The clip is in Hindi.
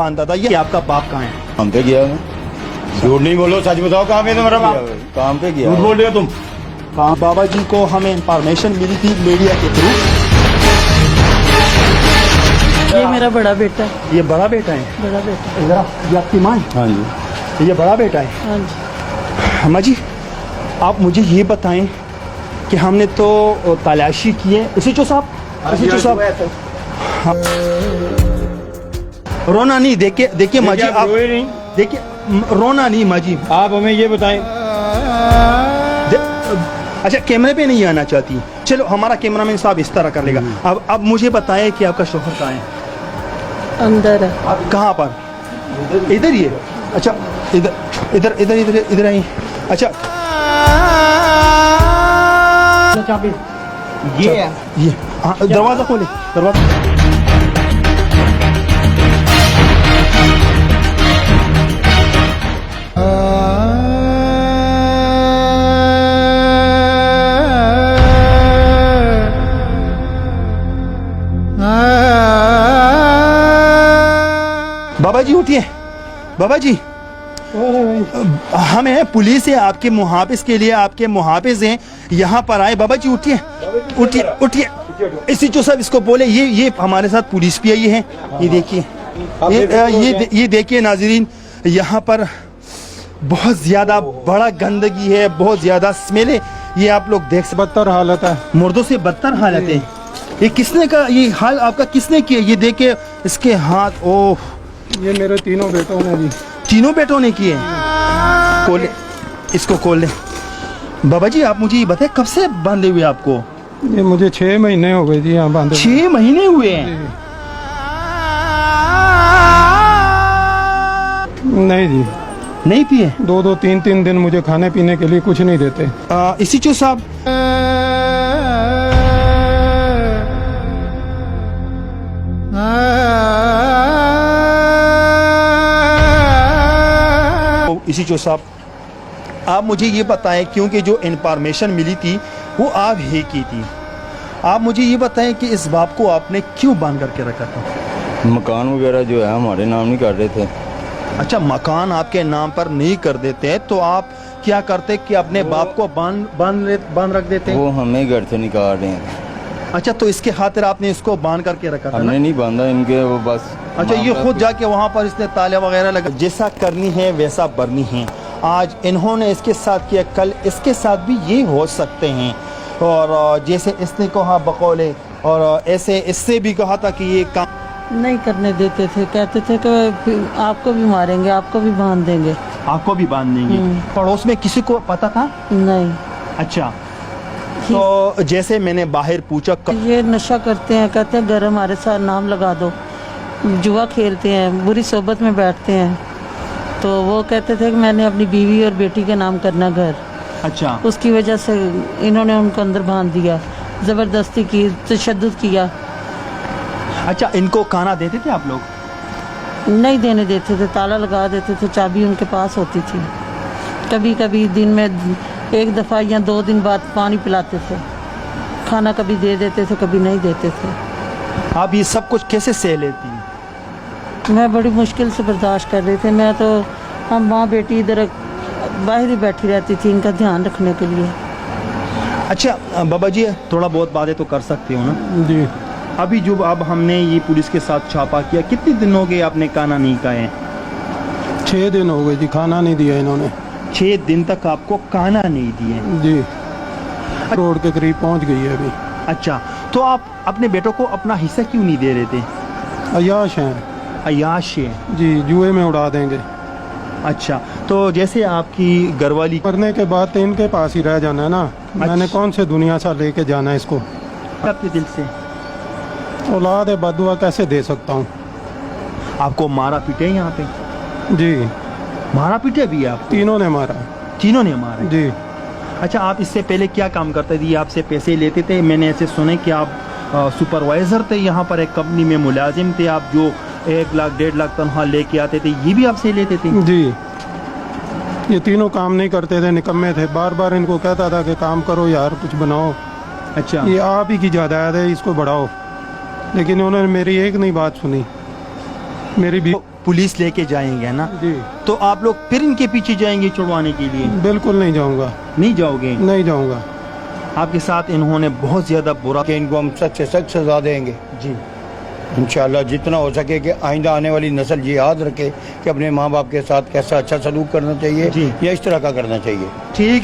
जानता था। ये आपका बाप कहाँ है? काम पे गया मैं। झूठ नहीं बोलो, सच बताओ, कहाँ पे तुम्हारा बाप? काम पे गया। झूठ बोल रहे हो तुम। कहाँ? बाबा जी को हमें इंफॉर्मेशन मिली थी मीडिया के थ्रू। ये मेरा बड़ा बेटा है। ये बड़ा बेटा है? बड़ा बेटा। इधर ये आपकी माँ है? हाँ जी। ये बड़ा बेटा है? हाँ जी। अम्मा जी, आप मुझे ये बताएं कि हमने तो तलाशी की है। इसी चो साहब, इसी चो साहब। हाँ। रोना नहीं, देखिए माँ जी, आप देखिए, रोना नहीं माँ जी। आप हमें ये बताएं। अच्छा, कैमरे पे नहीं आना चाहती, चलो हमारा कैमरामैन साहब इस तरह कर लेगा। अब मुझे बताएं कि आपका शोहर कहाँ है? अंदर है। कहाँ पर? इधर ही है? अच्छा, इधर इधर इधर इधर इधर आई। अच्छा, ये है। ये हाँ, दरवाजा खोले, दरवाजा। बाबा जी उठिए, बाबा जी। हम हैं, पुलिस है, आपके मुहाफिज के लिए, आपके मुहाफिज हैं, यहाँ पर आए। बाबा जी उठिए, उठिए, उठिए। इसी जो सब इसको बोले, ये हमारे साथ पुलिस भी आई है। ये देखिए, ये देखिए नाजरीन, यहाँ पर बहुत ज्यादा बड़ा गंदगी है, बहुत ज्यादा स्मेल है। ये आप लोग देख सकते, बदतर हालत है, मुर्दों से बदतर हालत है। ये किसने का, ये हाल आपका किसने किया? ये देखे इसके हाथ। ओह, ये मेरे तीनों बेटों ने जी। तीनों बेटों ने किए? खोले, इसको खोल ले। बाबा जी, आप मुझे ये बताए, कब से बांधे हुए आपको? ये मुझे 6 महीने हो गए जी यहाँ बांधे। 6 महीने हुए हैं? नहीं जी, नहीं पिए? 2-2, 3-3 दिन मुझे खाने पीने के लिए कुछ नहीं देते। इसी चो साहब, इसी चो साहब, आप मुझे ये बताएं, क्योंकि जो इंफॉर्मेशन मिली थी वो आप ही की थी। आप मुझे ये बताएं कि इस बाप को आपने क्यों बांध करके रखा था? मकान वगैरह जो है हमारे नाम नहीं कर रहे थे। अच्छा, मकान आपके नाम पर नहीं कर देते तो आप क्या करते कि अपने बाप को बांध रख देते? वो हमें घर से निकाल रहे हैं। अच्छा, तो इसके खातिर आपने इसको बांध करके रखा था? हमने नहीं बांधा इनके, वो बस। अच्छा, ये खुद जाके वहाँ पर इसने ताले वगैरह लगा। जैसा करनी है वैसा बरनी है। आज इन्होंने इसके साथ किया, कल इसके साथ भी ये हो सकते हैं। और जैसे इसने कहा बकौले, और ऐसे इससे भी कहा था कि ये काम नहीं करने देते थे, कहते थे कि आपको भी मारेंगे, आपको भी बांध देंगे। आपको भी बांध देंगे? पड़ोस में किसी को पता था? नहीं। अच्छा, तो जैसे मैंने बाहर पूछा, ये नशा करते हैं, कहते हैं घर हमारे साथ नाम लगा दो, जुआ खेलते हैं, बुरी सोबत में बैठते हैं। तो वो कहते थे कि मैंने अपनी बीवी और बेटी के नाम करना घर। अच्छा, उसकी वजह से इन्होंने उनको अंदर बांध दिया, ज़बरदस्ती की, तशद्दुद किया। अच्छा, इनको खाना देते थे आप लोग? नहीं देने देते थे, ताला लगा देते थे, चाबी उनके पास होती थी। कभी कभी दिन में 1 दफ़ा या 2 दिन बाद पानी पिलाते थे, खाना कभी दे देते थे, कभी नहीं देते थे। आप ये सब कुछ कैसे सह लेती? मैं बड़ी मुश्किल से बर्दाश्त कर रही थी। मैं तो, हम माँ बेटी इधर बाहर ही बैठी रहती थी इनका ध्यान रखने के लिए। अच्छा बाबा जी, थोड़ा बहुत बातें तो कर सकते हो ना जी। अभी जो अब हमने ये पुलिस के साथ छापा किया, कितने दिन हो गए आपने खाना नहीं खाए? 6 दिन हो गए जी, खाना नहीं दिया इन्होंने। 6 दिन तक आपको खाना नहीं दिए? जी, रोड के करीब पहुंच गई है अभी। अच्छा, तो आप अपने बेटों को अपना हिस्सा क्यों नहीं दे रहे थे? अयाश हैं अयाश है जी, जुए में उड़ा देंगे। अच्छा, तो जैसे आपकी घरवाली मरने के बाद तो इनके पास ही रह जाना है ना। मैंने कौन से दुनिया से लेके जाना है इसको? आपके दिल से औलाद है, बदुआ कैसे दे सकता हूँ? आपको मारा पीटे यहाँ पे? जी, मारा पीटे भी आप? तीनों ने मारा। तीनों ने मारा? जी। अच्छा, आप इससे पहले क्या काम करते थे? आपसे पैसे लेते थे? मैंने ऐसे सुने कि आप सुपरवाइजर थे यहाँ पर, एक कंपनी में मुलाजिम थे आप, जो 1 लाख 1.5 लाख तनख्वाह लेके आते थे, ये भी आपसे लेते थे? जी, ये तीनों काम नहीं करते थे, निकम्मे थे। बार बार इनको कहता था कि काम करो यार, कुछ बनाओ। अच्छा, ये आप ही की जायदाद है, इसको बढ़ाओ, लेकिन उन्होंने मेरी एक नहीं बात सुनी। मेरी भी पुलिस लेके जाएंगे ना, जी तो आप लोग फिर इनके पीछे जाएंगे छुड़वाने के लिए? बिल्कुल नहीं जाऊंगा, नहीं जाओगे? नहीं जाऊंगा। आपके साथ इन्होंने बहुत ज्यादा बुरा कि इनको हम सख्त से सख्त सजा देंगे जी। इंशाल्लाह, जितना हो सके कि आइंदा आने वाली नस्ल ये याद रखे कि अपने माँ बाप के साथ कैसा अच्छा सलूक करना चाहिए जी। या इस तरह का करना चाहिए। ठीक है।